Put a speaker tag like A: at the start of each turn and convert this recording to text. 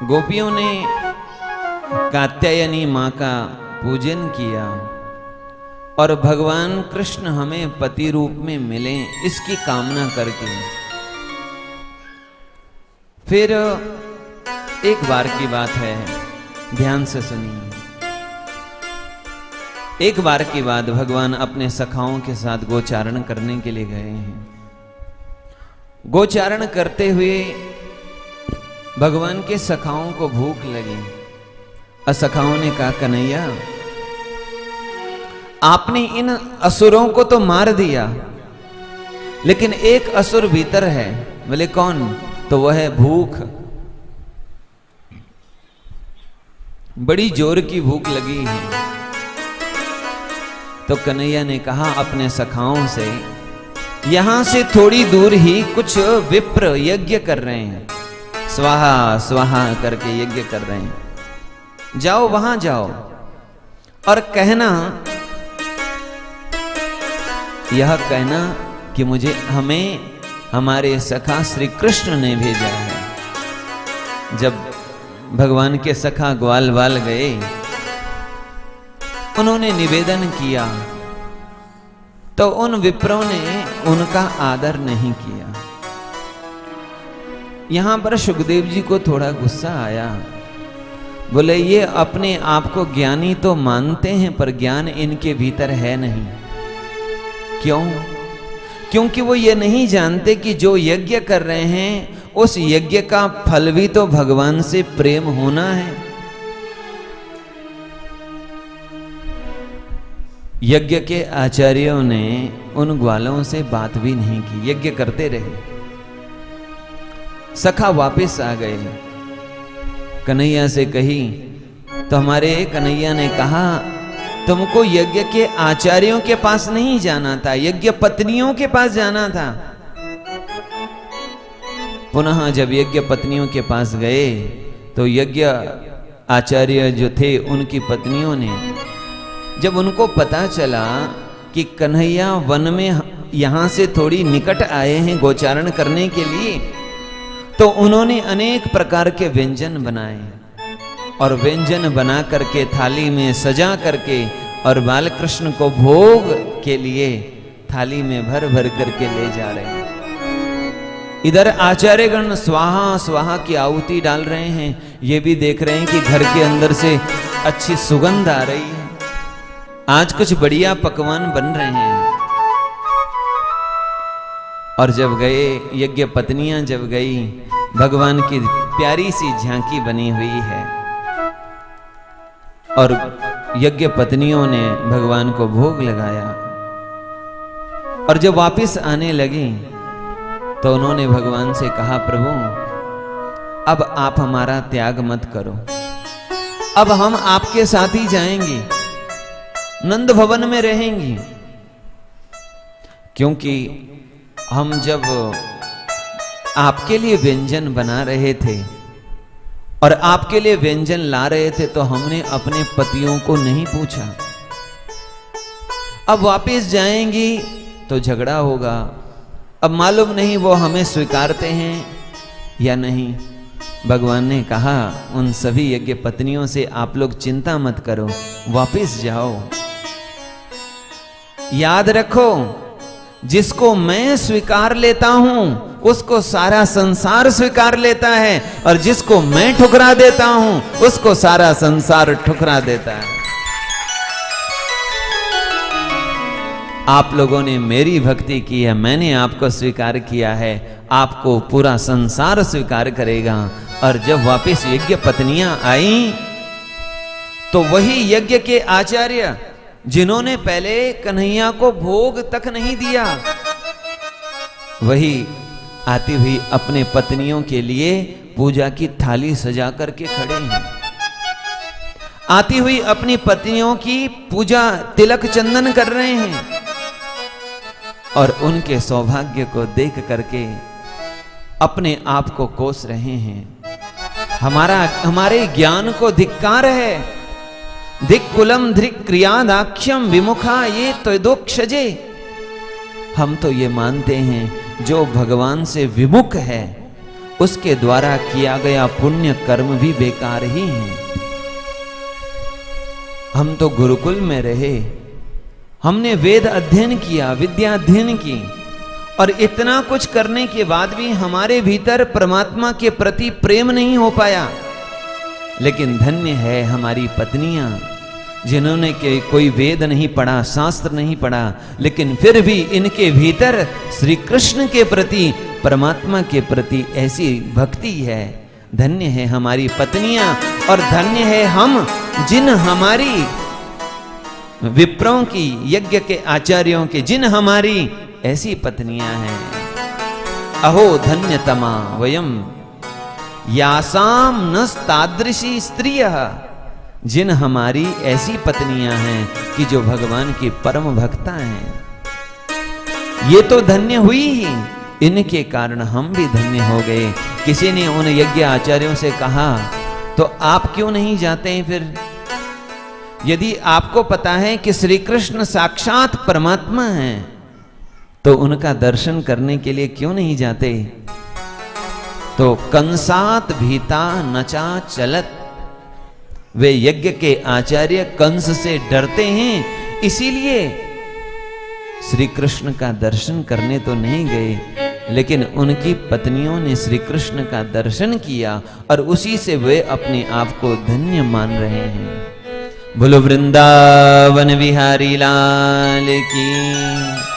A: गोपियों ने कात्यायनी मां का पूजन किया और भगवान कृष्ण हमें पति रूप में मिले इसकी कामना करके फिर एक बार की बात है, ध्यान से सुनिए। एक बार की बात, भगवान अपने सखाओं के साथ गोचारण करने के लिए गए हैं। गोचारण करते हुए भगवान के सखाओं को भूख लगी और सखाओं ने कहा, कन्हैया आपने इन असुरों को तो मार दिया, लेकिन एक असुर भीतर है। बोले कौन? तो वह है भूख। बड़ी जोर की भूख लगी है। तो कन्हैया ने कहा अपने सखाओं से, यहां से थोड़ी दूर ही कुछ विप्र यज्ञ कर रहे हैं, स्वाहा स्वाहा करके यज्ञ कर रहे हैं, जाओ वहां जाओ और कहना, यह कहना कि मुझे हमें हमारे सखा श्री कृष्ण ने भेजा है। जब भगवान के सखा ग्वाल वाल गए, उन्होंने निवेदन किया तो उन विप्रों ने उनका आदर नहीं किया। यहां पर सुखदेव जी को थोड़ा गुस्सा आया। बोले ये अपने आप को ज्ञानी तो मानते हैं पर ज्ञान इनके भीतर है नहीं। क्यों? क्योंकि वो ये नहीं जानते कि जो यज्ञ कर रहे हैं उस यज्ञ का फल भी तो भगवान से प्रेम होना है। यज्ञ के आचार्यों ने उन ग्वालों से बात भी नहीं की, यज्ञ करते रहे। सखा वापस आ गए, कन्हैया से कही तो हमारे कन्हैया ने कहा, तुमको यज्ञ के आचार्यों के पास नहीं जाना था, यज्ञ पत्नियों के पास जाना था। पुनः जब यज्ञ पत्नियों के पास गए तो यज्ञ आचार्य जो थे उनकी पत्नियों ने, जब उनको पता चला कि कन्हैया वन में यहां से थोड़ी निकट आए हैं गोचारण करने के लिए, तो उन्होंने अनेक प्रकार के व्यंजन बनाए और व्यंजन बना करके थाली में सजा करके और बालकृष्ण को भोग के लिए थाली में भर भर करके ले जा रहे हैं। इधर आचार्यगण स्वाहा स्वाहा की आहुति डाल रहे हैं, ये भी देख रहे हैं कि घर के अंदर से अच्छी सुगंध आ रही है, आज कुछ बढ़िया पकवान बन रहे हैं। और जब गए यज्ञ पत्नियां, जब गई, भगवान की प्यारी सी झांकी बनी हुई है और यज्ञ पत्नियों ने भगवान को भोग लगाया। और जब वापस आने लगी तो उन्होंने भगवान से कहा, प्रभु अब आप हमारा त्याग मत करो, अब हम आपके साथ ही जाएंगे, नंद भवन में रहेंगी। क्योंकि हम जब आपके लिए व्यंजन बना रहे थे और आपके लिए व्यंजन ला रहे थे तो हमने अपने पतियों को नहीं पूछा, अब वापस जाएंगी तो झगड़ा होगा, अब मालूम नहीं वो हमें स्वीकारते हैं या नहीं। भगवान ने कहा उन सभी यज्ञ पत्नियों से, आप लोग चिंता मत करो, वापस जाओ। याद रखो, जिसको मैं स्वीकार लेता हूं उसको सारा संसार स्वीकार लेता है, और जिसको मैं ठुकरा देता हूं उसको सारा संसार ठुकरा देता है। आप लोगों ने मेरी भक्ति की है, मैंने आपको स्वीकार किया है, आपको पूरा संसार स्वीकार करेगा। और जब वापस यज्ञ पत्नियां आई तो वही यज्ञ के आचार्य जिन्होंने पहले कन्हैया को भोग तक नहीं दिया, वही आती हुई अपने पत्नियों के लिए पूजा की थाली सजा करके खड़े हैं। आती हुई अपनी पत्नियों की पूजा तिलक चंदन कर रहे हैं और उनके सौभाग्य को देख करके अपने आप को कोस रहे हैं। हमारे ज्ञान को धिक्कार है। धिक्कुलम धिक क्रियादाख्यम विमुखा ये त्वदोक्षजे। हम तो ये मानते हैं जो भगवान से विमुख है उसके द्वारा किया गया पुण्य कर्म भी बेकार ही है। हम तो गुरुकुल में रहे, हमने वेद अध्ययन किया, विद्या अध्ययन की, और इतना कुछ करने के बाद भी हमारे भीतर परमात्मा के प्रति प्रेम नहीं हो पाया। लेकिन धन्य है हमारी पत्नियां, जिन्होंने के कोई वेद नहीं पढ़ा, शास्त्र नहीं पढ़ा, लेकिन फिर भी इनके भीतर श्री कृष्ण के प्रति, परमात्मा के प्रति ऐसी भक्ति है। धन्य है हमारी पत्नियां, और धन्य है हम जिन हमारी विप्रों की, यज्ञ के आचार्यों के, जिन हमारी ऐसी पत्नियां हैं। अहो धन्यतमा वयम यासाम नस्तादृशी स्त्रियः, जिन हमारी ऐसी पत्नियां हैं कि जो भगवान की परम भक्ता हैं। ये तो धन्य हुई ही, इनके कारण हम भी धन्य हो गए। किसी ने उन यज्ञ आचार्यों से कहा, तो आप क्यों नहीं जाते हैं फिर? यदि आपको पता है कि श्री कृष्ण साक्षात परमात्मा हैं, तो उनका दर्शन करने के लिए क्यों नहीं जाते? तो कंसात भीता नचा चलत, वे यज्ञ के आचार्य कंस से डरते हैं, इसीलिए श्री कृष्ण का दर्शन करने तो नहीं गए, लेकिन उनकी पत्नियों ने श्री कृष्ण का दर्शन किया और उसी से वे अपने आप को धन्य मान रहे हैं। बोलो वृंदावन बिहारी लाल की।